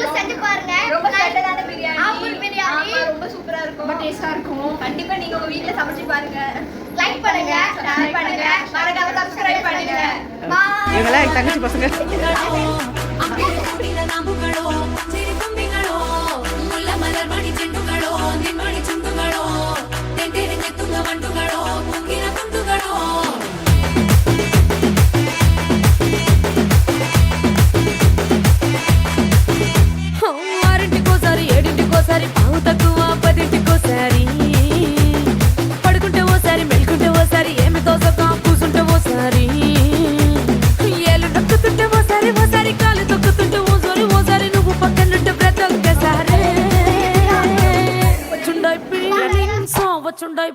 நீங்களும் செஞ்சு பாருங்க. ரொம்ப ஸ்பெஷலான பிரியாணி. ஆம்பூர் பிரியாணி ரொம்ப சூப்பரா இருக்கும். ரொம்ப டேஸ்டா இருக்கும். கண்டிப்பா நீங்க உங்க வீட்ல சமைச்சு பாருங்க. லைக் பண்ணுங்க, ஷேர் பண்ணுங்க, மறக்காம சப்ஸ்கிரைப் பண்ணுங்க. பாய். இவங்கெல்லாம் என் தங்கச்சி பசங்க. ఓసారి పావు తక్కువ 10ంటికోసారి పడుకుంటే ఓసారి మెల్కుంటే ఓసారి ఏమి తోసక కూసుంటే ఓసారి ఏలు నొక్కుతుంటే ఓసారి కాలు తొక్కుతుంటే ఓసారి నువ్వు పక్కనుంటే ప్రతి ఒక్కసారి వచ్చుండాయి